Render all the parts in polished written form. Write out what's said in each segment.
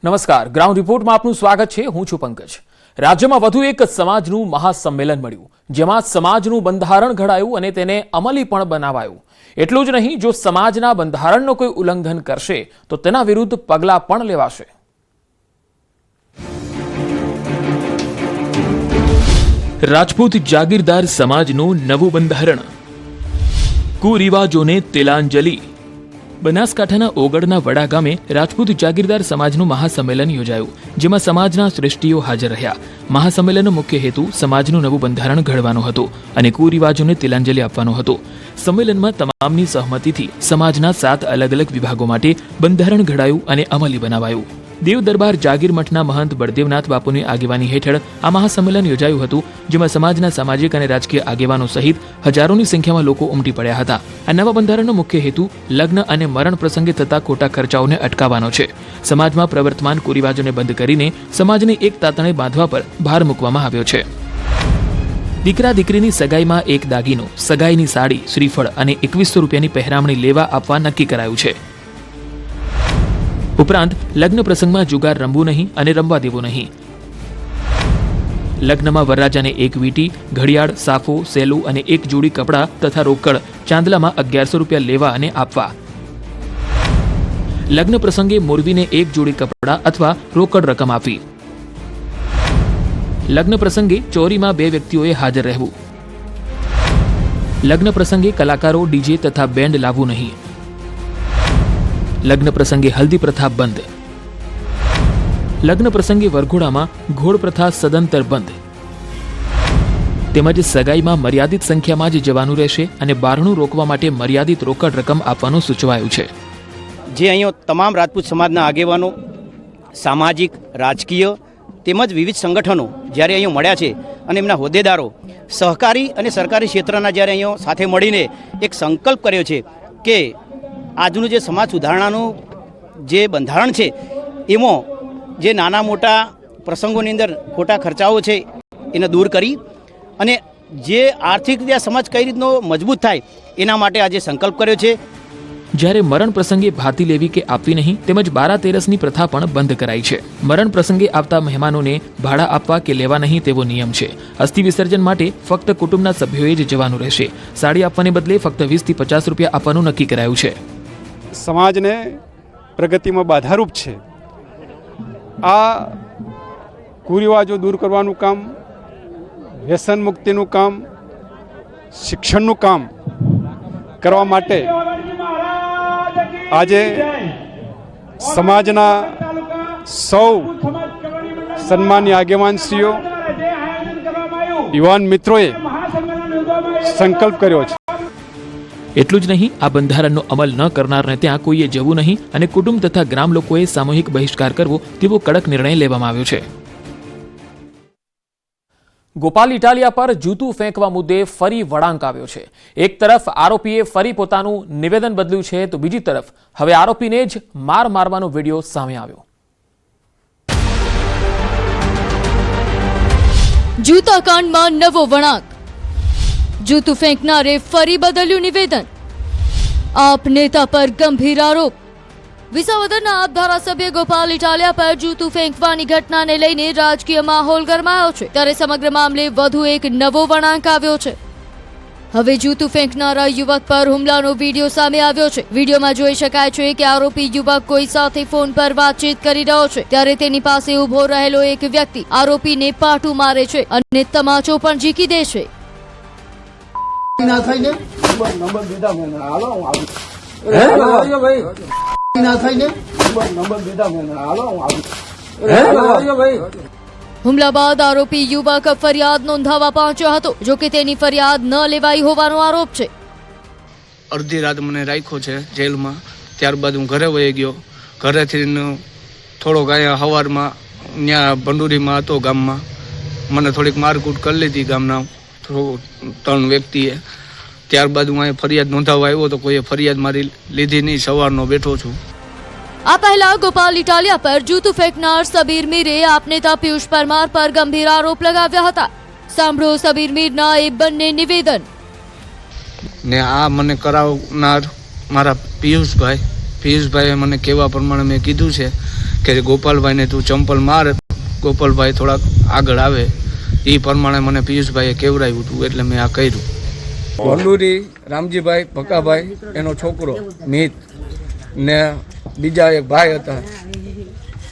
નમસ્કાર, ગ્રાઉન્ડ રિપોર્ટમાં આપનું સ્વાગત છે। હું છું પંકજ। રાજ્યમાં વધુ એક સમાજનું મહાસંમેલન મળ્યું, જેમાં સમાજનું બંધારણ ઘડાયું અને તેને અમલી પણ બનાવાયું। એટલું જ નહીં, જો સમાજના બંધારણનો કોઈ ઉલ્લંઘન કરશે તો તેના વિરુદ્ધ પગલાં પણ લેવાશે। રાજપૂત જાગીરદાર સમાજનું નવું બંધારણ, કુરિવાજોને તિલાંજલિ। બનાસકાંઠાના ઓગળના વડા ગામે રાજપૂત જાગીરદાર સમાજનું મહાસંમેલન યોજાયું, જેમાં સમાજના શ્રેષ્ઠીઓ હાજર રહ્યા। મહાસંમેલનનો મુખ્ય હેતુ સમાજનું નવું બંધારણ ઘડવાનો હતો અને કુરિવાજોને તિલાંજલિ આપવાનો હતો। સંમેલનમાં તમામની સહમતિથી સમાજના 7 અલગ અલગ વિભાગો માટે બંધારણ ઘડાયું અને અમલી બનાવાયું। દેવ દરબાર જાગીર મઠના મહંત બળદેવનાથ બાપુની આગેવાની હેઠળ આ મહાસંમેલન યોજાયું હતું, જેમાં સમાજના સામાજિક અને રાજકીય આગેવાનો સહિત હજારોની સંખ્યામાં લોકો ઉમટી પડ્યા હતા। આ નવા બંધારણનો મુખ્ય હેતુ લગ્ન અને મરણ પ્રસંગે થતા ખોટા ખર્ચાઓને અટકાવવાનો છે। સમાજમાં પ્રવર્તમાન કુરિવાજોને બંધ કરીને સમાજને એક તાતણે બાંધવા પર ભાર મૂકવામાં આવ્યો છે। દીકરા દીકરીની સગાઈમાં એક દાગીનો, સગાઈની સાડી, શ્રીફળ અને 2100 રૂપિયાની પહેરામણી લેવા આપવા નક્કી કરાયું છે। ઉપરાંત લગ્ન પ્રસંગમાં જુગાર રમવું નહીં અને રમવા દેવું નહીં। લગ્નમાં વરરાજાને એક વીંટી, ઘડિયાળ, સાફો, સેલું અને એક જોડી કપડાં તથા રોકડ ચાંદલામાં 1100 રૂપિયા લેવા અને આપવા। લગ્ન પ્રસંગે મોરબીને એક જોડી કપડાં અથવા રોકડ રકમ આપવી। લગ્ન પ્રસંગે ચોરીમાં 2 વ્યક્તિઓએ હાજર રહેવું। લગ્ન પ્રસંગે કલાકારો, ડીજે તથા બેન્ડ લાવવું નહીં। લગ્ન પ્રસંગે હલ્દી પ્રથા બંધ। લગ્ન પ્રસંગે વરઘોડામાં ઘોડ પ્રથા સદંતર બંધ। તેમજ સગાઈમાં મર્યાદિત સંખ્યામાં જ જવાનું રહેશે અને બારણું રોકવા માટે મર્યાદિત રોકડ રકમ આપવાનું સૂચવાયું છે। જે અહીંયા તમામ રાજપૂત સમાજના આગેવાનો, સામાજિક, રાજકીય તેમજ વિવિધ સંગઠનો જ્યારે અહીંયા મળ્યા છે અને એમના હોદ્દેદારો સહકારી અને સરકારી ક્ષેત્રના જ્યારે અહીંયા સાથે મળીને એક સંકલ્પ કર્યો છે કે આજનું જે સમાજ સુધારણાનું જે બંધારણ છે એમાં જે નાના મોટા પ્રસંગોની અંદર ખોટા ખર્ચાઓ છે એને દૂર કરી અને જે આર્થિક રીતે સમાજ કઈ રીતનો મજબૂત થાય એના માટે આજે સંકલ્પ કર્યો છે। જ્યારે મરણ પ્રસંગે ભાતી લેવી કે આપવી નહીં તેમજ 12-13ની પ્રથા પણ બંધ કરાઈ છે। મરણ પ્રસંગે આવતા મહેમાનોને ભાડા આપવા કે લેવા નહીં તેવો નિયમ છે। અસ્થિ વિસર્જન માટે ફક્ત કુટુંબના સભ્યોએ જ જવાનું રહેશે। સાડી આપવાને બદલે ફક્ત 20 થી 50 રૂપિયા આપવાનું નક્કી કરાયું છે। સમાજને પ્રગતિમાં બાધારૂપ છે। આ કુરિવાજો દૂર કરવાનું કામ, વ્યસન મુક્તિનું કામ, શિક્ષણનું કામ કરવા માટે આજે સમાજના સૌ સન્માનીય આગેવાનશ્રીઓ, યુવાન મિત્રોએ સંકલ્પ કર્યો છે। એટલું જ નહીં, આ બંધારણનો અમલ ન કરનારને ત્યાં કોઈએ જવું નહીં અને કુટુંબ તથા ગ્રામ લોકોએ સામૂહિક બહિષ્કાર કરવો તેવો કડક નિર્ણય લેવામાં આવ્યો છે। ગોપાલ ઇટાલિયા પર જૂતું ફેંકવા મુદ્દે ફરી વળાંક આવ્યો છે। એક તરફ આરોપીએ ફરી પોતાનું નિવેદન બદલ્યું છે તો બીજી તરફ હવે આરોપીને જ માર મારવાનો વિડીયો સામે આવ્યો। જૂતા કાંડમાં નવો વળાંક, જૂતું ફેંકનારે ફરી બદલ્યું નિવેદન। આપ નેતા પર ગંભીર આરોપ। વિસાવદરના આપ ધારાસભ્ય ગોપાલ ઇટાલિયા પર જૂતું ફેંકવાની ઘટનાને લઈને રાજકીય માહોલ ગરમાયો છે, ત્યારે સમગ્ર મામલે વધુ એક નવો વળાંક આવ્યો છે। હવે જૂતું ફેંકનારા યુવક પર હુમલાનો વિડીયો સામે આવ્યો છે। વિડીયોમાં જોઈ શકાય છે કે આરોપી યુવક કોઈ સાથે ફોન પર વાતચીત કરી રહ્યો છે, ત્યારે તેની પાસે ઉભો રહેલો એક વ્યક્તિ આરોપીને પાટું મારે છે અને તમાચો પણ ઝીકી દે છે। હુમલા બાદ આરોપી યુવક ફરિયાદ નોંધાવવા પહોંચ્યો હતો, જો કે તેની ફરિયાદ ન લેવાઈ હોવાનો આરોપ છે। અડધી રાત મને રાખ્યો છે જેલમાં, ત્યારબાદ હું ઘરે વહી ગયો। ઘરેથી થોડોક અહીંયા સવારમાં ત્યાં ભંડુરીમાં હતો ગામમાં, મને થોડીક મારકૂટ કરી લીધી ગામના 3 વ્યક્તિએ। ત્યારબાદ હું અહીંયા ફરિયાદ નોંધાવવા આવ્યો તો કોઈએ ફરિયાદ મારી લીધી નહીં, સવારનો બેઠો છું। આ પહેલા ગોપાલ ઇટાલિયા પર જૂતું ફેંકનાર સબીર મીરે આપ નેતા પિયુષ પરમાર પર ગંભીર આરોપ લગાવ્યા હતા। સાંભળો સબીર મીરના એ બંને નિવેદન। ને આ મને કરાવનાર મારા પિયુષભાઈએ મને કહેવા પ્રમાણે મેં કીધું છે કે ગોપાલભાઈને તું ચંપલ માર, ગોપાલભાઈ થોડાક આગળ આવે એ પ્રમાણે મને પિયુષભાઈએ કેવડાવ્યું હતું એટલે મેં આ કર્યું. ભંડુરી રામજીભાઈ ભકાભાઈ એનો છોકરો મિત ને બીજા એક ભાઈ હતા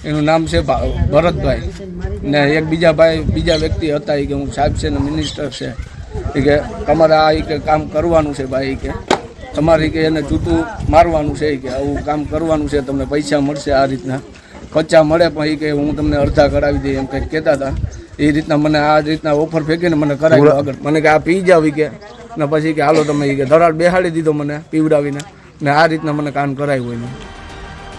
એનું નામ છે ભરતભાઈ ને એક બીજા વ્યક્તિ હતા કે હું સાહેબ છે ને મિનિસ્ટર છે એ કે તમારે આ કે કામ કરવાનું છે ભાઈ કે તમારે કે એને જૂતું મારવાનું છે કે આવું કામ કરવાનું છે, તમને પૈસા મળશે આ રીતના કચ્ચા મળે પણ એ કે હું તમને અડધા કરાવી દઈએ એમ કંઈક કહેતા હતા. એ રીતના મને આ રીતના ઓફર ફેંકીને મને કરાવ્યો આગળ. મને કે આ પી જાવ કે ને પછી કે હાલો તમે કે ધરાડ બેહાડી દીધો મને પીવડાવીને ને આ રીતના મને કામ કરાવ્યું એને.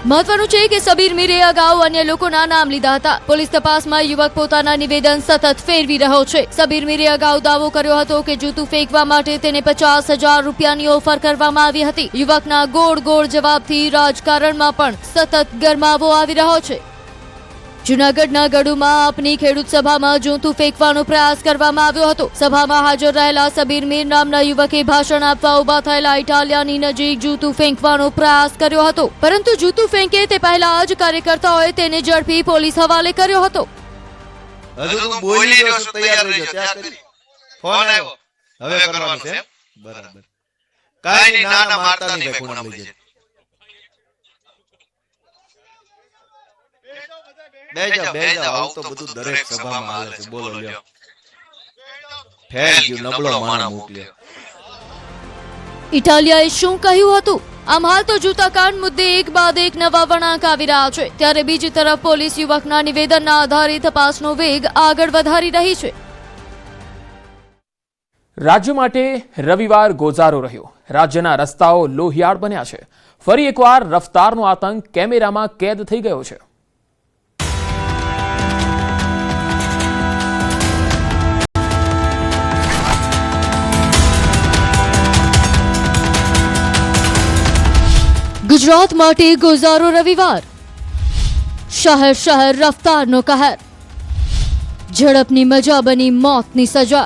મહત્વનું છે કે સબીર મીરે અગાઉ અન્ય લોકોના નામ લીધા હતા. પોલીસ તપાસમાં યુવક પોતાના નિવેદન સતત ફેરવી રહ્યો છે. સબીર મીરે અગાઉ દાવો કર્યો હતો કે જૂતું ફેંકવા માટે તેને 50,000 રૂપિયાની ઓફર કરવામાં આવી હતી. યુવકના ગોળ જવાબથી રાજકારણમાં પણ સતત ગરમાવો આવી રહ્યો છે. જૂનાગઢના ગઢુમાં આપની ખેડૂત સભામાં જૂતું ફેંકવાનો પ્રયાસ કરવામાં આવ્યો હતો. સભામાં હાજર રહેલા સબીર મીર નામના યુવકે ભાષણ આપવા ઉભા થયેલા ઇટાલિયાની નજીક જૂતું ફેંકવાનો પ્રયાસ કર્યો હતો, પરંતુ જૂતું ફેંકે તે પહેલા જ કાર્યકર્તાઓએ તેને ઝડપી પોલીસ હવાલે કર્યો હતો. હજુ તું બોલી રહ્યો છો, તૈયાર રહેજો. ત્યાં કરી ફોન આવ્યો, હવે કરવાનું છે. બરાબર, કાઈ નહીં, ના મારતા નહીં ભાઈ, કોણ લઈ જાય. બેજા આવું તો બધું દરેક સભામાં હાલે છે. બોલો લ્યો, ફેલ ગયું, નબળો માણા મોકલ્યો. ઇટાલિયાએ શું કહ્યું હતું? આમ હાલ તો જૂતાકાંડ મુદ્દે એક બાદ એક નવા વળાંક આવી રહ્યા છે. ત્યારે બીજી તરફ પોલીસ યુવકના નિવેદનના આધારે તપાસનો વેગ આગળ વધારી રહી છે. રાજ્ય માટે રવિવાર ગોઝારો રહ્યો. રાજ્યના રસ્તાઓ લોહિયાળ બન્યા છે. ફરી એકવાર રફતારનો આતંક કેમેરામાં કેદ થઈ ગયો છે. ગુજરાત માટે ગોઝારો રવિવાર. શહેર રફતારનો કહેર. ઝડપની મજા બની મોતની સજા.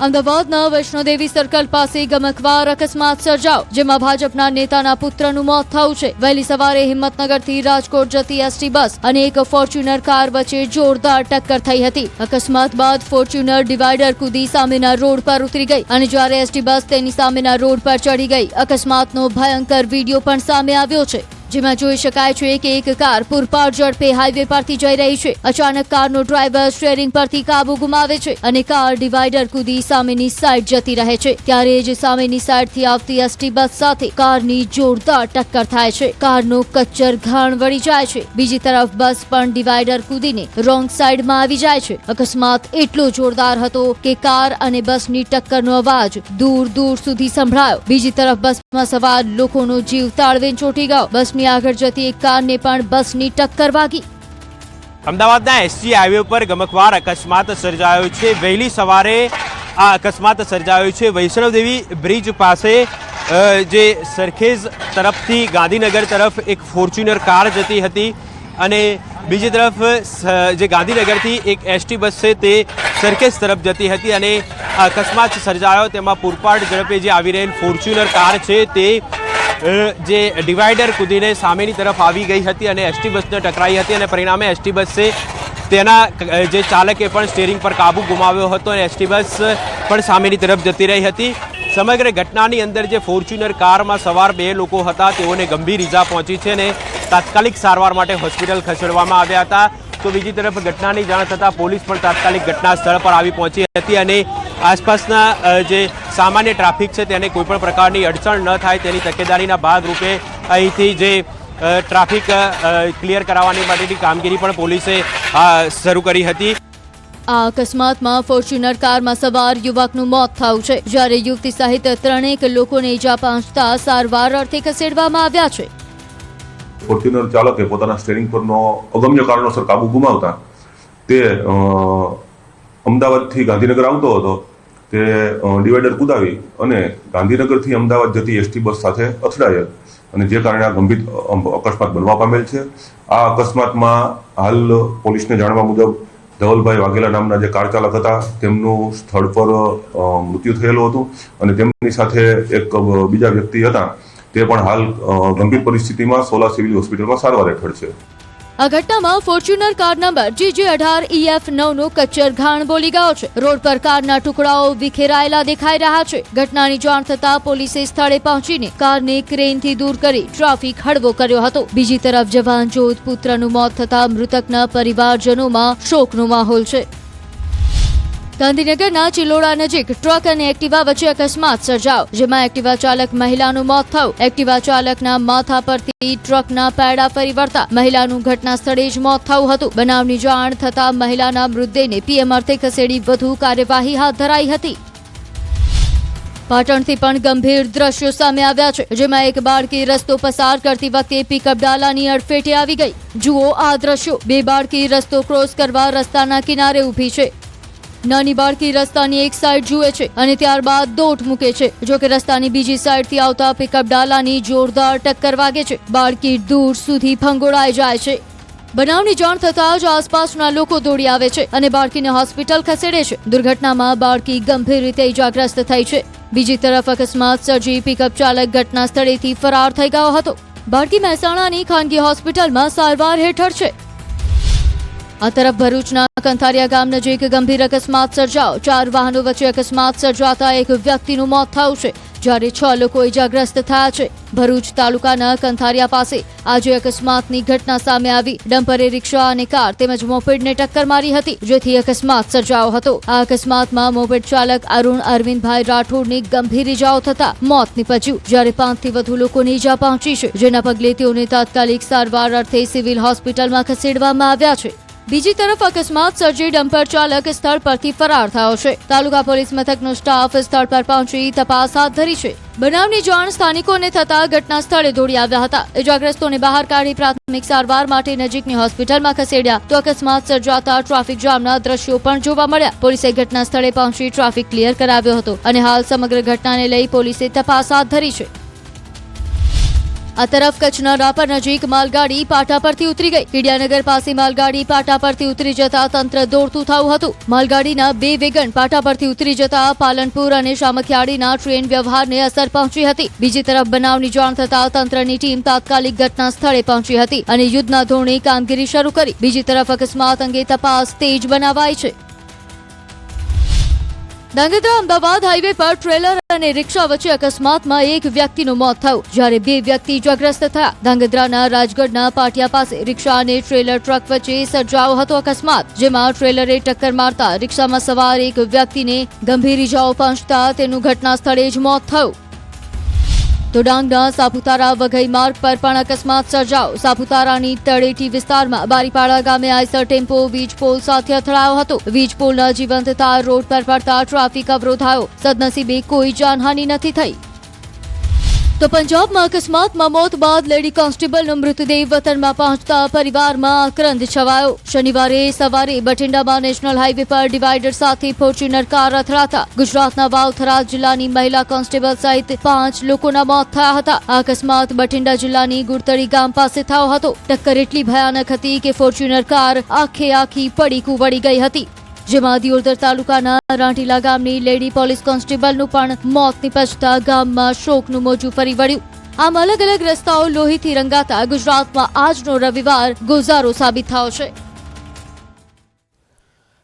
અમદાવાદના વૈષ્ણોદેવી સર્કલ પાસે ગમખ્વાર અકસ્માત સર્જાયો, જેમાં ભાજપના નેતાના પુત્રનું મોત થયું છે. વહેલી સવારે હિંમતનગરથી રાજકોટ જતી એસટી બસ અને એક ફોર્ચ્યુનર કાર વચ્ચે જોરદાર ટક્કર થઈ હતી. અકસ્માત બાદ ફોર્ચ્યુનર ડિવાઈડર કૂદી સામેના રોડ પર ઉતરી ગઈ અને જ્યારે એસટી બસ તેની સામેના રોડ પર ચડી ગઈ. અકસ્માતનો ભયંકર વિડીયો પણ સામે આવ્યો છે, જેમાં જોઈ શકાય છે કે એક કાર પૂરપાટ ઝડપે હાઈવે પરથી જઈ રહી છે. અચાનક કારનો ડ્રાઈવર સ્ટીયરિંગ પરથી કાબુ ગુમાવે છે અને કાર ડિવાઈડર કૂદી સામેની સાઈડ જતી રહે છે. ત્યારે જ સામેની સાઈડથી આવતી એસટી બસ સાથે કારની જોરદાર ટક્કર થાય છે. કારનો કચ્ચર ઘાણ વળી જાય છે. બીજી તરફ બસ પણ ડિવાઈડર કૂદીને રોંગ સાઈડમાં આવી જાય છે. અકસ્માત એટલો જોરદાર હતો કે કાર અને બસની ટક્કરનો અવાજ દૂર સુધી સંભળાયો. બીજી તરફ બસમાં સવાર લોકોનો જીવ તાળવે ચોંટી ગયો. બસની આગળ જતી એક કારને પણ બસની ટક્કર વાગી. અમદાવાદના એસજી હાઈવે પર ગમખ્વાર અકસ્માત સર્જાયો છે. વહેલી સવારે આ અકસ્માત સર્જાયો છે વૈષ્ણોદેવી બ્રિજ પાસે. જે સરખેજ તરફથી ગાંધીનગર તરફ એક ફોર્ચ્યુનર કાર જતી હતી અને બીજી તરફ જે ગાંધીનગરથી એક એસટી બસ છે તે સરખેજ તરફ જતી હતી અને અકસ્માત સર્જાયો. તેમાં પૂરપાટ ઝડપે જે આવી રહેલ ફોર્ચ્યુનર કાર છે તે જે ડિવાઈડર કૂદીને સામેની તરફ આવી ગઈ હતી અને એસટી બસને ટકરાઈ હતી અને પરિણામે એસટી બસ છે તેના જે ચાલકે પણ સ્ટીયરિંગ પર કાબુ ગુમાવ્યો હતો અને એસટી બસ પણ સામેની તરફ જતી રહી હતી. સમગ્ર ઘટનાની અંદર જે ફોર્ચ્યુનર કારમાં સવાર 2 લોકો હતા તેઓને ગંભીર ઈજા પહોંચી છે અને તાત્કાલિક સારવાર માટે હોસ્પિટલ ખસેડવામાં આવ્યા હતા. તો બીજી તરફ ઘટનાની જાણ થતાં પોલીસ પણ તાત્કાલિક ઘટના સ્થળ પર આવી પહોંચી હતી અને આસપાસના જે સામાન્ય ટ્રાફિક છે તેને કોઈપણ પ્રકારની અડચણ ન થાય તેની તકેદારીના ભાગરૂપે અહીંથી જે ટ્રાફિક ક્લિયર કરાવવાની માટેની કામગીરી પણ પોલીસે શરૂ કરી હતી. આ અકસ્માતમાં ફોર્ચ્યુનર કારમાં સવાર યુવકનું મોત થયું છે, જ્યારે યુવતી સહિત 3 લોકોને ઈજા પહોંચતા સારવાર અર્થે ખસેડવામાં આવ્યા છે. ફોર્ચ્યુનર ચાલકે પોતાના સ્ટીયરિંગ પરનો અગમ્ય કારણોસર કાબુ ગુમાવતા તે અમદાવાદથી ગાંધીનગર આવતો હતો. તે ડિવાઈડર કૂદાવી અને ગાંધીનગરથી અમદાવાદ જતી એસટી બસ સાથે અથડાયેલ અને જે કારણે આ ગંભીર અકસ્માત બનવા પામેલ છે. આ અકસ્માતમાં હાલ પોલીસને જાણવા મુજબ ધવલભાઈ વાઘેલા નામના જે કાર ચાલક હતા તેમનું સ્થળ પર મૃત્યુ થયેલું હતું અને તેમની સાથે એક બીજા વ્યક્તિ હતા તે પણ હાલ ગંભીર પરિસ્થિતિમાં સોલા સિવિલ હોસ્પિટલમાં સારવાર હેઠળ છે. આ ઘટનામાં ફોર્ચ્યુનર કાર નંબર GJ18EF9 નો કચ્ચર ઘાણ બોલી ગયો છે. રોડ પર કારના ટુકડાઓ વિખેરાયેલા દેખાઈ રહ્યા છે. ઘટનાની જાણ થતા પોલીસે સ્થળે પહોંચીને કારને ક્રેનથી દૂર કરી ટ્રાફિક હળવો કર્યો હતો. બીજી તરફ જવાન જોધ પુત્રનું મોત થતા મૃતકના પરિવારજનોમાં શોકનો માહોલ છે. ગાંધીનગરના ચિલોડા નજીક ટ્રક અને એક્ટિવા વચ્ચે અકસ્માત સર્જાયો, જેમાં એક્ટિવા ચાલક મહિલાનું મોત થયું. એક્ટિવા ચાલકના માથા પરથી ટ્રકના પૈડા ફરી વળતા મહિલાનું ઘટના સ્થળે જ મોત થયું હતું. બનાવની જાણ થતા મહિલાના મૃતદેહને પીએમ અર્થે ખસેડી વધુ કાર્યવાહી હાથ ધરાઈ હતી. પાટણથી પણ ગંભીર દ્રશ્યો સામે આવ્યા છે, જેમાં એક બાળકી રસ્તો પસાર કરતી વખતે પિકઅપ ડાલાની અડફેટે આવી ગઈ. જુઓ આ દ્રશ્યો. બે બાળકી રસ્તો ક્રોસ કરવા રસ્તાના કિનારે ઊભી છે. નાની બાળકી રસ્તાની એક સાઈડ જુએ છે અને ત્યારબાદ દોટ મૂકે છે. જો કે રસ્તાની બીજી સાઈડથી આવતા પિકઅપ ડાલાની જોરદાર ટક્કર વાગે છે. બાળકી દૂર સુધી ફંગોળાઈ જાય છે. બનાવની જાણ થતાં જ આસપાસના લોકો દોડી આવે છે અને બાળકીને હોસ્પિટલ ખસેડે છે. દુર્ઘટનામાં બાળકી ગંભીર રીતે ઇજાગ્રસ્ત થઈ છે. બીજી તરફ અકસ્માત સર્જી પિકઅપ ચાલક ઘટના સ્થળેથી ફરાર થઈ ગયો હતો. બાળકી મહેસાણાની ખાનગી હોસ્પિટલમાં સારવાર હેઠળ છે. આ તરફ ભરૂચના કંથારિયા ગામ નજીક ગંભીર અકસ્માત સર્જાયો. 4 વાહનો વચ્ચે અકસ્માત સર્જાતા એક વ્યક્તિનું મોત થયું છે, જ્યારે 6 લોકો ઇજાગ્રસ્ત થયા છે. ભરૂચ તાલુકાના કંથારિયા પાસે આજે અકસ્માતની ઘટના સામે આવી. ડમ્પરે રિક્ષા અને કાર તેમજ મોપેડને ટક્કર મારી હતી, જેથી અકસ્માત સર્જાયો હતો. આ અકસ્માતમાં મોપેડ ચાલક અરુણ અરવિંદભાઈ રાઠોડની ગંભીર ઇજાઓ થતા મોત નીપજ્યું, જ્યારે 5 થી વધુ લોકોને ઇજા પહોંચી છે, જેના પગલે તેઓને તાત્કાલિક સારવાર અર્થે સિવિલ હોસ્પિટલમાં ખસેડવામાં આવ્યા છે. બીજી તરફ અકસ્માત સર્જી ડમ્પર ચાલક સ્થળ પરથી ફરાર થયો છે. તાલુકા પોલીસ મથકનો સ્ટાફ સ્થળ પર પહોંચી તપાસ હાથ ધરી છે. બનાવની જાણ સ્થાનિકોને થતા ઘટના સ્થળે દોડી આવ્યા હતા. ઇજાગ્રસ્તોને બહાર કાઢી પ્રાથમિક સારવાર માટે નજીકની હોસ્પિટલમાં ખસેડ્યા તો અકસ્માત સર્જાતા ટ્રાફિક જામના દ્રશ્યો પણ જોવા મળ્યા. પોલીસે ઘટના સ્થળે પહોંચી ટ્રાફિક ક્લિયર કરાવ્યો હતો અને હાલ સમગ્ર ઘટનાને લઈ પોલીસે તપાસ હાથ ધરી છે. આ તરફ કચ્છના રાપર નજીક માલગાડી પાટા પરથી ઉતરી ગઈ. કીડિયાનગર પાસે માલગાડી પાટા પરથી ઉતરી જતા તંત્ર દોડતું થયું હતું. માલગાડીના 2 વેગન પાટા પરથી ઉતરી જતા પાલનપુર અને સામખિયાળીના ટ્રેન વ્યવહારને અસર પહોંચી હતી. બીજી તરફ બનાવની જાણ થતા તંત્રની ટીમ તાત્કાલિક ઘટના સ્થળે પહોંચી હતી અને યુદ્ધના ધોરણે કામગીરી શરૂ કરી. બીજી તરફ અકસ્માત અંગે તપાસ તેજ બનાવાઈ છે. ધાંગધ્રા અમદાવાદ હાઈવે પર ટ્રેલર અને રિક્ષા વચ્ચે અકસ્માતમાં એક વ્યક્તિનું મોત થયું, જ્યારે 2 વ્યક્તિ ઇજાગ્રસ્ત થયા. ધાંગધ્રાના રાજગઢના પાટિયા પાસે રિક્ષા અને ટ્રેલર ટ્રક વચ્ચે સર્જાયો હતો અકસ્માત, જેમાં ટ્રેલરે ટક્કર મારતા રિક્ષામાં સવાર એક વ્યક્તિને ગંભીર ઇજાઓ પહોંચતા તેનું ઘટના સ્થળે જ મોત થયું. તો ડાંગના સાપુતારા વઘઈ માર્ગ પર પણ અકસ્માત સર્જાયો. સાપુતારાની તળેટી વિસ્તારમાં બારીપાડા ગામે આઈસર ટેમ્પો વીજ પોલ સાથે અથડાયો હતો. વીજ પોલના જીવંત તાર રોડ પર પડતા ટ્રાફિક અવરોધાયો. સદનસીબે કોઈ જાનહાનિ નથી થઈ. તો પંજાબમાં અકસ્માતમાં મોત બાદ લેડી કોન્સ્ટેબલનો મૃતદેહ વતનમાં પહોંચતા પરિવારમાં આક્રંદ છવાયો. શનિવારે સવારે બઠિંડામાં નેશનલ હાઈવે પર ડિવાઈડર સાથે ફોર્ચ્યુનર કાર અથડાતા ગુજરાતના વાવથરા જિલ્લાની મહિલા કોન્સ્ટેબલ સહિત 5 લોકોના મોત થયા હતા. આ અકસ્માત બઠિંડા જિલ્લાની ગુડતળી ગામ પાસે થયો હતો. ટક્કર એટલી ભયાનક હતી કે ફોર્ચ્યુનર કાર આખી પડીકું વળી ગઈ હતી, જેમાં દિયોદર તાલુકાના રાંટીલા ગામની લેડી પોલીસ કોન્સ્ટેબલનું પણ મોત નીપજતા ગામમાં શોકનું મોજું ફરી વળ્યું. આમ અલગ અલગ રસ્તાઓ લોહીથી રંગાતા ગુજરાતમાં આજનો રવિવાર ગોઝારો સાબિત થયો છે.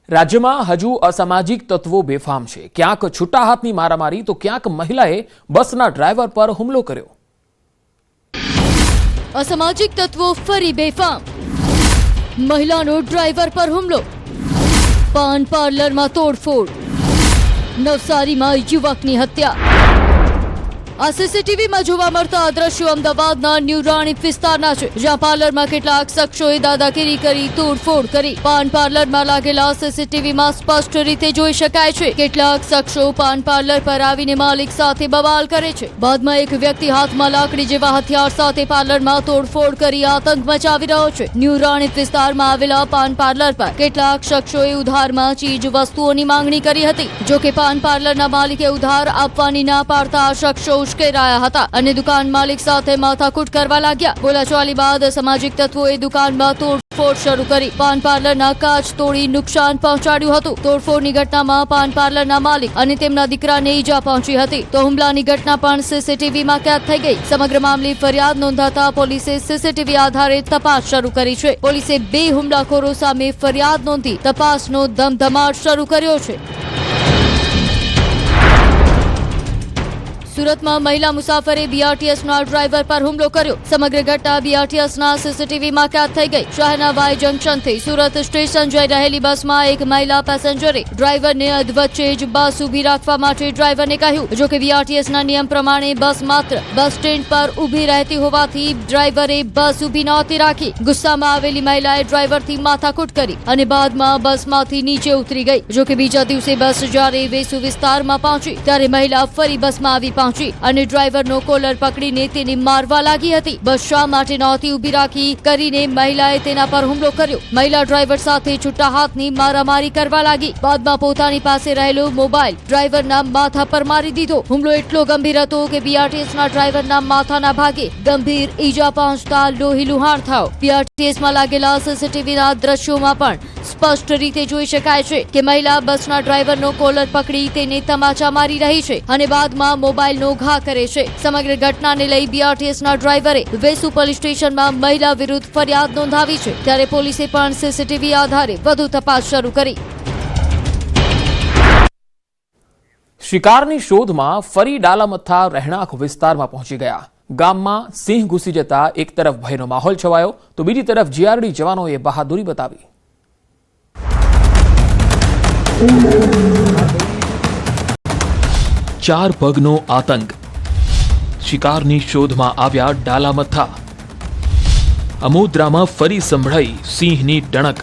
રાજ્યમાં હજુ અસામાજિક તત્વો બેફામ છે. ક્યાંક છૂટા હાથની મારામારી તો ક્યાંક મહિલાએ બસના ડ્રાઈવર પર હુમલો કર્યો. અસામાજિક તત્વો ફરી બેફામ. મહિલાનો ડ્રાઈવર પર હુમલો. પાન પાર્લરમાં તોડફોડ. નવસારીમાં યુવકની હત્યા. આ સીસીટીવીમાં જોવા મળતા દ્રશ્યો અમદાવાદના ન્યૂ રાણીપ વિસ્તારના છે, જ્યાં પાર્લરમાં કેટલાક શખ્સોએ દાદાગીરી કરી તોડફોડ કરી. પાન પાર્લરમાં લાગેલા સીસીટીવીમાં સ્પષ્ટ રીતે જોઈ શકાય છે કેટલાક શખ્સો પાન પાર્લર પર આવીને માલિક સાથે બવાલ કરે છે. બાદમાં એક વ્યક્તિ હાથમાં લાકડી જેવા હથિયાર સાથે પાર્લરમાં તોડફોડ કરી આતંક મચાવી રહ્યો છે. ન્યૂ રાણીપ વિસ્તારમાં આવેલા પાન પાર્લર પર કેટલાક શખ્સોએ ઉધારમાં ચીજ વસ્તુઓની માંગણી કરી હતી. જોકે પાન પાર્લરના માલિકે ઉધાર આપવાની ના પાડતા શખ્સો ઉશ્કેરાયા હતા અને દુકાન માલિક સાથે માથાકૂટ કરવા લાગ્યા. બોલાચાલી બાદ સામાજિક તત્વોએ દુકાનમાં તોડફોડ તોડફોડ શરૂ કરી પાન પાર્લરના કાચ તોડી નુકસાન પહોંચાડ્યું હતું. તોડફોડની ઘટનામાં પાન પાર્લરના માલિક અને તેમના દીકરાને ઈજા પહોંચી હતી. તો હુમલાની ઘટના પણ સીસીટીવીમાં કેદ થઈ ગઈ. સમગ્ર મામલે ફરિયાદ નોંધાતા પોલીસે સીસીટીવી આધારે તપાસ શરૂ કરી છે. પોલીસે 2 હુમલાખોરો સામે ફરિયાદ નોંધી તપાસનો ધમધમાટ શરૂ કર્યો છે. સુરતમાં મહિલા મુસાફરે બીઆરટીએસના ડ્રાઈવર પર હુમલો કર્યો. સમગ્ર ઘટના બીઆરટીએસના સીસીટીવીમાં કેદ થઈ ગઈ. શહેરના વાય જંકશનથી સુરત સ્ટેશન જઈ રહેલી બસમાં એક મહિલા પેસેન્જરે ડ્રાઈવરને અધવચ્ચે જ બસ ઊભી રાખવા માટે ડ્રાઈવરને કહ્યું. જો કે બીઆરટીએસના નિયમ પ્રમાણે બસ માત્ર બસ સ્ટેન્ડ પર ઊભી રહેતી હોવાથી ડ્રાઈવરે બસ ઊભી નહોતી રાખી. ગુસ્સામાં આવેલી મહિલાએ ડ્રાઈવરથી માથાકૂટ કરી અને બાદમાં બસમાંથી નીચે ઉતરી ગઈ. જો કે બીજા દિવસે બસ જ્યારે વેસુ વિસ્તારમાં પહોંચી ત્યારે મહિલા ફરી બસમાં આવી પહોંચી અને ડ્રાઈવરનો કોલર પકડીને તેને મારવા લાગી હતી. બસ શા માટે નહોતી ઊભી રાખી કરીને મહિલાએ તેના પર હુમલો કર્યો. મહિલા ડ્રાઈવર સાથે છૂટા હાથની મારામારી કરવા લાગી. બાદમાં પોતાની પાસે રહેલો મોબાઈલ ડ્રાઈવરના માથા પર મારી દીધો. હુમલો એટલો ગંભીર હતો કે બીઆરટીએસના ડ્રાઈવરના માથાના ભાગે ગંભીર ઈજા પહોંચતા લોહી લુહાણ થયો. બીઆરટીએસમાં લાગેલા સીસીટીવીના દ્રશ્યોમાં પણ સ્પષ્ટ રીતે જોઈ શકાય છે કે મહિલા બસના ડ્રાઈવરનો કોલર પકડી તેને તમાચા મારી રહી છે અને બાદમાં મોબાઈલનો ઘા કરે છે. સમગ્ર ઘટનાને લઈ બીઆરટીએસના ડ્રાઈવરે વેસુ પોલીસ સ્ટેશનમાં મહિલા વિરુદ્ધ ફરિયાદ નોંધાવી છે. ત્યારે પોલીસે પણ સીસીટીવી આધારે વધુ તપાસ શરૂ કરી. શિકારની શોધમાં ફરી ડાલામથ્થા રહેણાંક વિસ્તારમાં પહોંચી ગયા. ગામમાં સિંહ ઘૂસી જતા એક તરફ ભયનો માહોલ છવાયો તો બીજી તરફ જીઆરડી જવાનોએ બહાદુરી બતાવી. 4 પગનો આતંક. શિકારની શોધમાં આવ્યા ડાલામથ્થા. અમોદરામાં ફરી સંભળાઈ સિંહની ડણક.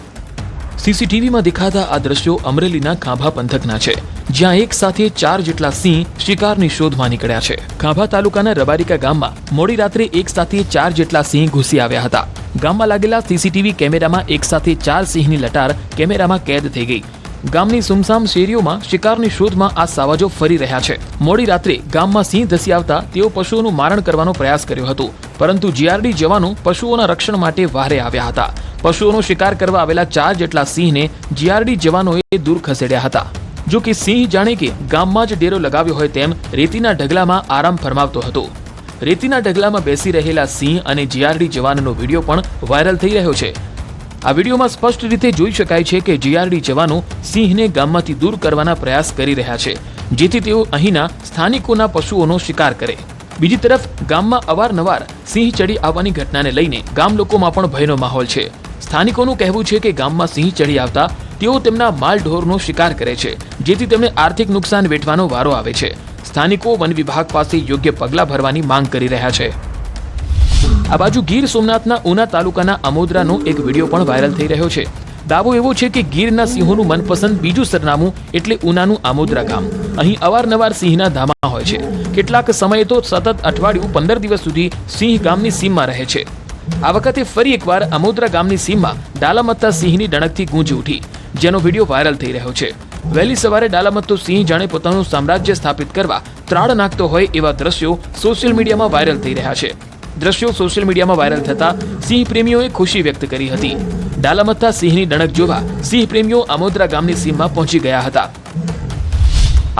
સીસીટીવીમાં દેખાતા આ દ્રશ્યો અમરેલીના ખાંભા પંથકના છે, જ્યાં એક સાથે 4 જેટલા સિંહ શિકારની શોધમાં નીકળ્યા છે. ખાંભા તાલુકાના રબારિકા ગામમાં મોડી રાત્રે એક સાથે 4 જેટલા સિંહ ઘૂસી આવ્યા હતા. ગામમાં લાગેલા સીસીટીવી કેમેરામાં એક સાથે 4 સિંહની લટાર કેમેરામાં કેદ થઈ ગઈ. ગામની સુમસામ શેરીઓમાં શિકારની શોધમાં આ સાવજો ફરી રહ્યા છે. મોડી રાત્રે ગામમાં સિંહ ધસી આવતા તેઓ પશુઓનું મારણ કરવાનો પ્રયાસ કર્યો હતો, પરંતુ જીઆરડી જવાનો પશુઓના રક્ષણ માટે વહારે આવ્યા હતા. પશુઓનો શિકાર કરવા આવેલા 4 જેટલા સિંહને જીઆરડી જવાનોએ દૂર ખસેડ્યા હતા. જો કે સિંહ જાણે કે ગામમાં જ ડેરો લગાવ્યો હોય તેમ રેતીના ઢગલામાં આરામ ફરમાવતો હતો. રેતીના ઢગલામાં બેસી રહેલા સિંહ અને જીઆરડી જવાનનો વિડીયો પણ વાયરલ થઈ રહ્યો છે. આ વિડીયોમાં સ્પષ્ટ રીતે જોઈ શકાય છે કે જીઆરડી જવાનો સિંહને ગામમાંથી દૂર કરવાના પ્રયાસ કરી રહ્યા છે, જેથી તેઓ અહીંના સ્થાનિકોના પશુઓનો શિકાર કરે. બીજી તરફ ગામમાં અવારનવાર સિંહ ચડી આવવાની ઘટનાને લઈને ગામ લોકોમાં પણ ભયનો માહોલ છે. સ્થાનિકોનું કહેવું છે કે ગામમાં સિંહ ચડી આવતા તેઓ તેમના માલ ઢોરનો શિકાર કરે છે, જેથી તેમને આર્થિક નુકસાન વેઠવાનો વારો આવે છે. સ્થાનિકો વન વિભાગ પાસે યોગ્ય પગલાં ભરવાની માંગ કરી રહ્યા છે. આ બાજુ ગીર સોમનાથના ઉના તાલુકાના અમોદરાનો એક વિડીયો પણ વાયરલ થઈ રહ્યો છે. દાવો એવો છે કે ગીરના સિંહોનું મનપસંદ બીજું સરનામું એટલે ઉનાનું આમોદરા ગામ. અહીં અવારનવાર સિંહના ધામા હોય છે. કેટલાક સમયે તો સતત અઠવાડિયું 15 દિવસ સુધી સિંહ ગામની સીમમાં રહે છે. આ વખતે ફરી એકવાર અમોદરા ગામની સીમમાં ડાલામથ્થા સિંહની ડણકથી ગૂંજી ઉઠી, જેનો વિડીયો વાયરલ થઈ રહ્યો છે. વહેલી સવારે ડાલામથ્થો સિંહ જાણે પોતાનું સામ્રાજ્ય સ્થાપિત કરવા ત્રાળ નાખતો હોય એવા દ્રશ્યો સોશિયલ મીડિયામાં વાયરલ થઈ રહ્યા છે. દ્રશ્યો સોશિયલ મીડિયામાં વાયરલ થતા સિંહ પ્રેમીઓએ ખુશી વ્યક્ત કરી હતી. ડાલામથ્થા સિંહની ડણક જોવા સિંહ પ્રેમીઓ અમોદરા ગામની સીમમાં પહોંચી ગયા હતા.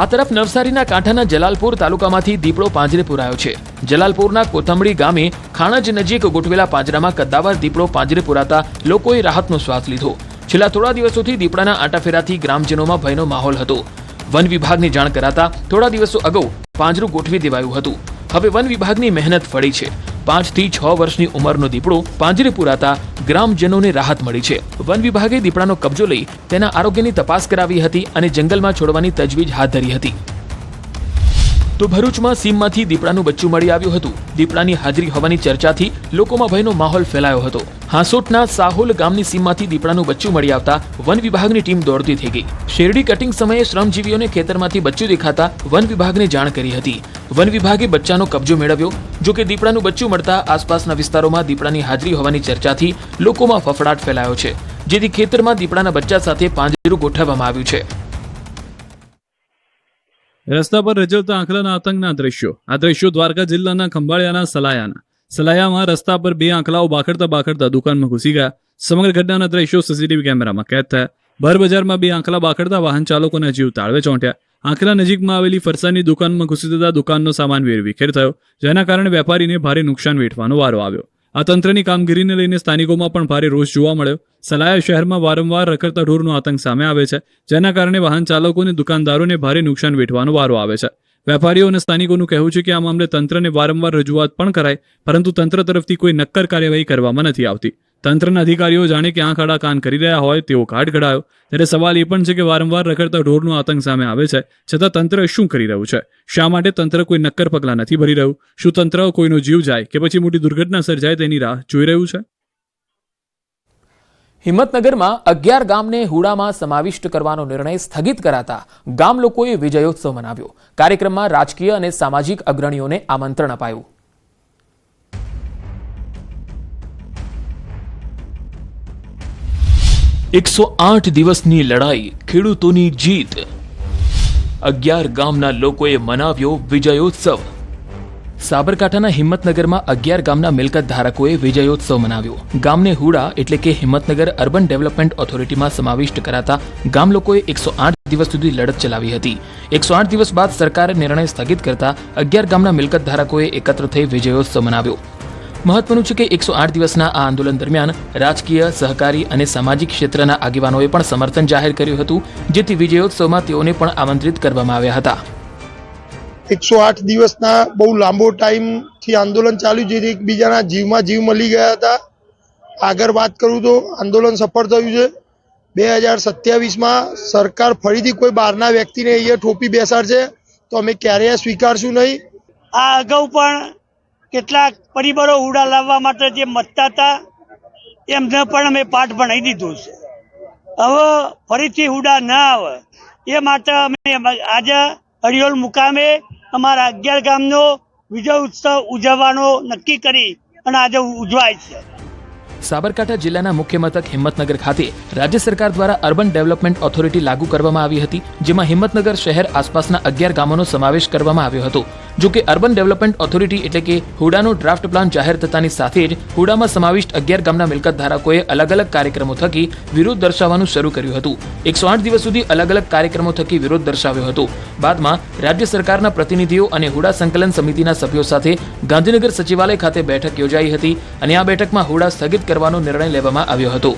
આ તરફ નવસારીના કાંઠાના જલાલપુર તાલુકામાંથી દીપડો પાંજરે પુરાયો છે. જલાલપુરના કોથંબડી ગામે ખાણજ નજીક ગોઠવેલા પાંજરામાં કદ્દાવર દીપડો પાંજરે પુરાતા લોકોએ રાહતનો શ્વાસ લીધો. છેલ્લા થોડા દિવસોથી દીપડાના આંટાફેરાથી ગ્રામજનોમાં ભયનો માહોલ હતો. વન વિભાગની જાણ કરાતા થોડા દિવસો અગાઉ પાંજરું ગોઠવી દેવાયું હતું. હવે વન વિભાગની મહેનત ફળી છે. 5 થી 6 વર્ષની ઉંમરનો દીપડો પાંજરે પુરાતા ગ્રામજનોને રાહત મળી છે. વન વિભાગે દીપડાનો કબજો લઈ તેના આરોગ્યની તપાસ કરાવી હતી અને જંગલમાં છોડવાની તજવીજ હાથ ધરી હતી. તો ભરૂચમાં સીમમાંથી દીપડાનું બચ્ચું મળી આવ્યું હતું. દીપડાની હાજરી હોવાની ચર્ચાથી લોકોમાં ભયનો માહોલ ફેલાયો હતો. હાંસોટના સાહોલ ગામની સીમમાંથી દીપડાનું બચ્ચું મળી આવતા વન વિભાગની ટીમ દોડતી થઈ ગઈ. શેરડી કટિંગ સમયે શ્રમજીવીઓને ખેતરમાંથી બચ્ચું દેખાતા વન વિભાગને જાણ કરી હતી. વન વિભાગે બચ્ચાનો કબજો મેળવ્યો. જો કે દીપડાનું બચ્ચું મળતા આસપાસના વિસ્તારોમાં દીપડાની હાજરી હોવાની ચર્ચાથી લોકોમાં ફફડાટ ફેલાયો છે, જેથી ખેતરમાં દીપડાના બચ્ચા સાથે પાંજરું ગોઠવવામાં આવ્યું છે. રસ્તા પર રજવતા આંખલાના આતંકના દ્રશ્યો. આ દ્રશ્યો દ્વારકા જિલ્લાના ખંભાળિયાના સલાયામાં રસ્તા પર 2 આંખલાઓ બાખડતા દુકાનમાં ઘૂસી ગયા. સમગ્ર ઘટનાના દ્રશ્યો સીસીટીવી કેમેરામાં કેદ થયા. ભર બજારમાં બે આંખલા બાખડતા વાહન ચાલકોના જીવ તાળવે ચોંટ્યા. આંખલા નજીકમાં આવેલી ફરસાણની દુકાનમાં ઘૂસી જતા દુકાનનો સામાન વેરવિખેર થયો, જેના કારણે વેપારીને ભારે નુકસાન વેઠવાનો વારો આવ્યો. આ તંત્રની કામગીરીને લઈને સ્થાનિકોમાં પણ ભારે રોષ જોવા મળ્યો. સલાયા શહેરમાં વારંવાર રખડતા ઢોરનો આતંક સામે આવે છે, જેના કારણે વાહન ચાલકો અને દુકાનદારોને ભારે નુકસાન વેઠવાનો વારો આવે છે. વેપારીઓ અને સ્થાનિકોનું કહેવું છે કે આ મામલે તંત્રને વારંવાર રજૂઆત પણ કરાય, પરંતુ તંત્ર તરફથી કોઈ નક્કર કાર્યવાહી કરવામાં નથી આવતી. તંત્રના અધિકારીઓ જાણે કે આંખ આડા કાન કરી રહ્યા હોય તેવો ઘાટ ઘડાયો. ત્યારે સવાલ એ પણ છે કે વારંવાર રખડતા ઢોરનો આતંક સામે આવે છે, છતાં તંત્ર શું કરી રહ્યું છે? શા માટે તંત્ર કોઈ નક્કર પગલાં નથી ભરી રહ્યું? શું તંત્ર કોઈનો જીવ જાય કે પછી મોટી દુર્ઘટના સર્જાય તેની રાહ જોઈ રહ્યું છે? હિંમતનગરમાં 11 ગામને હુડામાં સમાવિષ્ટ કરવાનો નિર્ણય સ્થગિત કરાતા ગામ લોકોએ વિજયોત્સવ મનાવ્યો. કાર્યક્રમમાં રાજકીય અને સામાજિક અગ્રણીઓને આમંત્રણ અપાયું. 108 દિવસની લડાઈ, ખેડૂતોની જીત. 11 ગામના લોકોએ મનાવ્યો વિજયોત્સવ. સાબરકાંઠાના હિંમતનગરમાં 11 ગામના મિલકત ધારકોએ વિજયોત્સવ મનાવ્યો. ગામને હુડા એટલે કે હિંમતનગર અર્બન ડેવલપમેન્ટ ઓથોરિટીમાં સમાવિષ્ટ કરાતા ગામ લોકોએ 108 દિવસ સુધી લડત ચલાવી હતી. 108 દિવસ બાદ સરકારે નિર્ણય સ્થગિત કરતા 11 ગામના મિલકત ધારકોએ એકત્ર થઈ વિજયોત્સવ મનાવ્યો. મહત્વનું છે કે 108 દિવસના આ આંદોલન દરમિયાન રાજકીય, સહકારી અને સામાજિક ક્ષેત્રના આગેવાનોએ પણ સમર્થન જાહેર કર્યું હતું, જેથી વિજયોત્સવમાં તેઓને પણ આમંત્રિત કરવામાં આવ્યા હતા. 108 દિવસના બહુ લાંબો ટાઈમથી આંદોલન ચાલ્યું, જેથી એકબીજાના જીવમાં જીવ મળી ગયા હતા. આગળ વાત કરું તો આંદોલન સફળ થયું છે. 2027માં સરકાર ફરીથી કોઈ બહારના વ્યક્તિને અહીંયા ઠોપી બેસાડશે તો અમે ક્યારેય સ્વીકારશું નહીં. આ અગાઉ પણ કેટલાક પરિબળો હુડા લાવવા માટે જે મતતા હતા એમને પણ અમે પાઠ ભણાવી દીધું છે. હવે ફરીથી હુડા ના આવે એ માટે અમે આજે હરિયોલ મુકામે અમારા 11 ગામનો વિજય ઉત્સવ ઉજવવાનો નક્કી કરી અને આજે ઉજવાય છે. સાબરકાંઠા જિલ્લાના મુખ્ય મથક હિંમતનગર ખાતે રાજ્ય સરકાર દ્વારા અર્બન ડેવલપમેન્ટ ઓથોરિટી લાગુ કરવામાં આવી હતી, જેમાં હિંમતનગર શહેર આસપાસના 11 ગામોનો સમાવેશ કરવામાં આવ્યો હતો. જો કે અર્બન ડેવલપમેન્ટ ઓથોરિટી એટલે કે હુડાનો ડ્રાફ્ટ પ્લાન જાહેર થતાની સાથે જ હુડામાં સમાવિષ્ટ 11 ગામના મિલકત ધારકોએ અલગ અલગ કાર્યક્રમો થકી વિરોધ દર્શાવવાનું શરૂ કર્યું હતું. 108 દિવસ સુધી અલગ અલગ કાર્યક્રમો થકી વિરોધ દર્શાવ્યો હતો. બાદમાં રાજ્ય સરકારના પ્રતિનિધિઓ અને હુડા સંકલન સમિતિના સભ્યો સાથે ગાંધીનગર સચિવાલય ખાતે બેઠક યોજાઈ હતી અને આ બેઠકમાં હુડા સ્થગિત કરવાનો નિર્ણય લેવામાં આવ્યો હતો.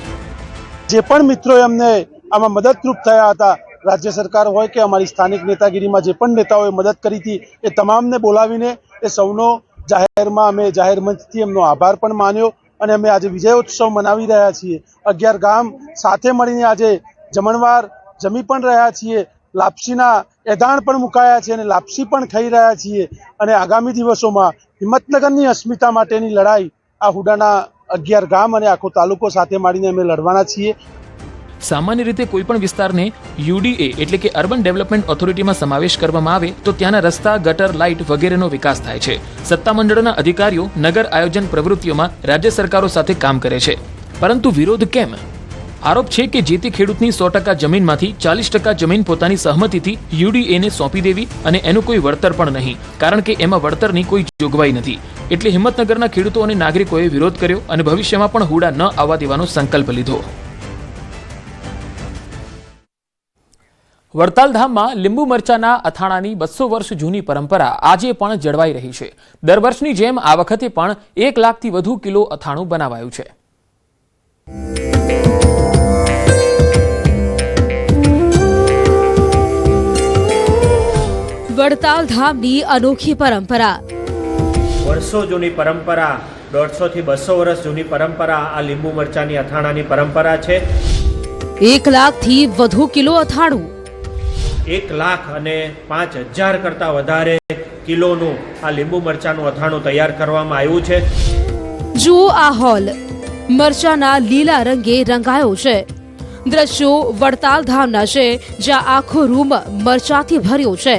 જે પણ મિત્રો અમને આમાં મદદરૂપ થયા હતા, રાજ્ય સરકાર હોય કે અમારી સ્થાનિક નેતાગીરીમાં જે પણ નેતાઓએ મદદ કરી હતી, એ તમામને બોલાવીને એ સૌનો જાહેરમાં અમે જાહેર મંચથી એમનો આભાર પણ માન્યો અને અમે આજે વિજયોત્સવ મનાવી રહ્યા છીએ. 11 ગામ સાથે મળીને આજે જમણવાર જમી પણ રહ્યા છીએ, લાપસીના એધાણ પણ મુકાયા છે અને લાપસી પણ ખાઈ રહ્યા છીએ. અને આગામી દિવસોમાં હિંમતનગરની અસ્મિતા માટેની લડાઈ આ હુડાના 11 ગામ અને આખો તાલુકો સાથે મળીને અમે લડવાના છીએ. સામાન્ય રીતે કોઈપણ વિસ્તારને યુડીએ એટલે કે અર્બન ડેવલપમેન્ટ ઓથોરિટીમાં સમાવેશ કરવામાં આવે તો ત્યાંના રસ્તા, ગટર, લાઇટ વગેરેનો વિકાસ થાય છે. સત્તામંડળના અધિકારીઓ નગર આયોજન પ્રવૃત્તિઓમાં રાજ્ય સરકારો સાથે કામ કરે છે, પરંતુ વિરોધ કેમ? આરોપ છે કે જે તે ખેડૂતની 100% જમીનમાંથી 40% જમીન પોતાની સહમતિથી યુડીએને સોંપી દેવી અને એનું કોઈ વળતર પણ નહીં, કારણ કે એમાં વળતરની કોઈ જોગવાઈ નથી. એટલે હિંમતનગરના ખેડૂતો અને નાગરિકોએ વિરોધ કર્યો અને ભવિષ્યમાં પણ હુડા ન આવવા દેવાનો સંકલ્પ લીધો. વડતાલ ધામમાં લીંબુ મરચાના અથાણાની 200 વર્ષ જૂની પરંપરા આજે પણ જળવાઈ રહી છે. દર વર્ષની જેમ આ વખતે પણ 1 લાખથી વધુ કિલો અથાણું બનાવાયું છે. વડતાલ ધામની અનોખી પરંપરા. વર્ષો જૂની પરંપરા, 150 થી 200 વર્ષ જૂની પરંપરા આ લીંબુ મરચાની અથાણાની પરંપરા છે. 1 લાખથી વધુ કિલો અથાણું, 1 લાખ અને 5000 કરતાં વધારે કિલોનું આ લીંબુ મરચાનું અથાણું તૈયાર કરવામાં આવ્યું છે. જુઓ આ હોલ મરચાના લીલા રંગે રંગાયો છે. દ્રશ્યો વડતાલ ધામના છે, જ્યાં આખો રૂમ મરચાથી ભર્યો છે.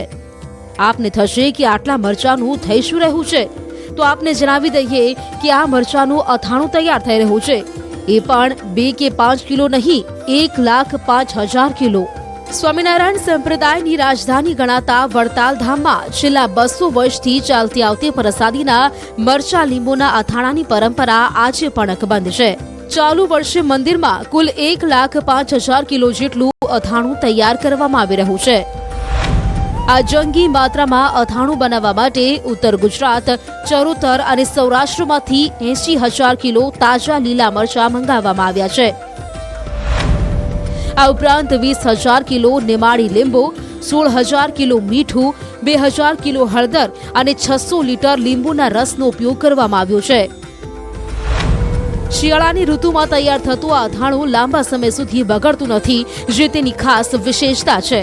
આપને થશે કે આટલા મરચાનું થઈ શું રહ્યું છે? તો આપને જણાવી દઈએ કે આ મરચાનું અથાણું તૈયાર થઈ રહ્યું છે, એ પણ 2 કે 5 કિલો નહીં, 1,05,000 કિલો. સ્વામિનારાયણ સંપ્રદાયની રાજધાની ગણાતા વડતાલ ધામમાં છેલ્લા 200 વર્ષથી ચાલતી આવતી પ્રસાદીના મરચા લીંબુના અથાણાની પરંપરા આજે પણ અકબંધ છે. ચાલુ વર્ષે મંદિરમાં કુલ 1,05,000 કિલો જેટલું અથાણું તૈયાર કરવામાં આવી રહ્યું છે. આ જંગી માત્રામાં અથાણું બનાવવા માટે ઉત્તર ગુજરાત, ચરોતર અને સૌરાષ્ટ્રમાંથી 80,000 કિલો તાજા લીલા મરચાં મંગાવવામાં આવ્યા છે. આ ઉપરાંત 20,000 કિલો નિમાડી લીંબુ, 16,000 કિલો મીઠું, 2,000 કિલો હળદર અને 600 લીટર લીંબુના રસનો ઉપયોગ કરવામાં આવ્યો છે. શિયાળાની ઋતુમાં તૈયાર થતું આ અથાણું લાંબા સમય સુધી બગડતું નથી, જે તેની ખાસ વિશેષતા છે.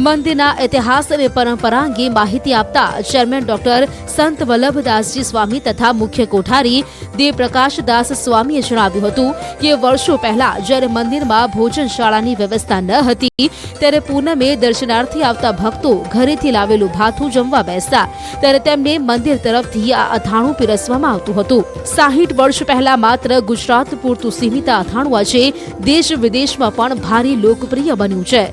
મંદિરના ઇતિહાસ અને પરંપરા અંગે માહિતી આપતા ચેરમેન ડોક્ટર સંત વલ્લભદાસજી સ્વામી તથા મુખ્ય કોઠારી દેવપ્રકાશદાસ સ્વામીએ જણાવ્યું હતું કે વર્ષો પહેલા જ્યારે મંદિરમાં ભોજનશાળાની વ્યવસ્થા ન હતી ત્યારે પૂનમે દર્શનાર્થી આવતા ભક્તો ઘરેથી લાવેલું ભાથું જમવા બેસતા ત્યારે તેમને મંદિર તરફથી આ અથાણું પીરસવામાં આવતું હતું. 60 વર્ષ પહેલા માત્ર ગુજરાત પૂરતું સીમિત અથાણું આજે દેશ વિદેશમાં પણ ભારે લોકપ્રિય બન્યું છે.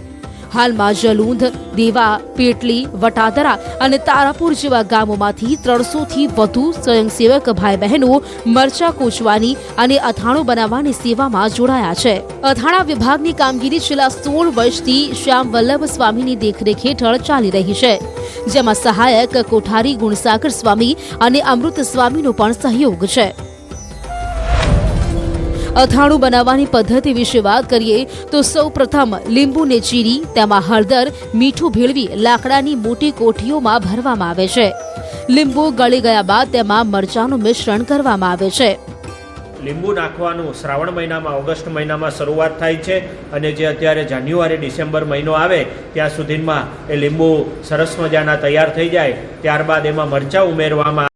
હાલમાં જલુંધ, દેવા, પેટલી, વટાદરા અને તારાપુર જેવા ગામોમાંથી 300થી વધુ સ્વયંસેવક ભાઈ બહેનો મરચા કોચવાની અને અથાણું બનાવવાની સેવામાં જોડાયા છે. અથાણા વિભાગની કામગીરી છેલ્લા 16 વર્ષથી શ્યામ વલ્લભ સ્વામીની દેખરેખ હેઠળ ચાલી રહી છે, જેમાં સહાયક કોઠારી ગુણસાગર સ્વામી અને અમૃત સ્વામીનો પણ સહયોગ છે. અથાણું બનાવવાની પદ્ધતિ વિશે વાત કરીએ તો સૌપ્રથમ લીંબુને ચીરી તેમાં હળદર, મીઠું ભેળવી લાકડાની મોટી કોઠીઓમાં ભરવામાં આવે છે. લીંબુ ગળી ગયા બાદ તેમાં મરચાંનું મિશ્રણ કરવામાં આવે છે. લીંબુ નાખવાનું શ્રાવણ મહિનામાં, ઓગસ્ટ મહિનામાં શરૂઆત થાય છે અને જે અત્યારે જાન્યુઆરી ડિસેમ્બર મહિનો આવે ત્યાં સુધીમાં એ લીંબુ સરસ મજાના તૈયાર થઈ જાય. ત્યારબાદ એમાં મરચાં ઉમેરવામાં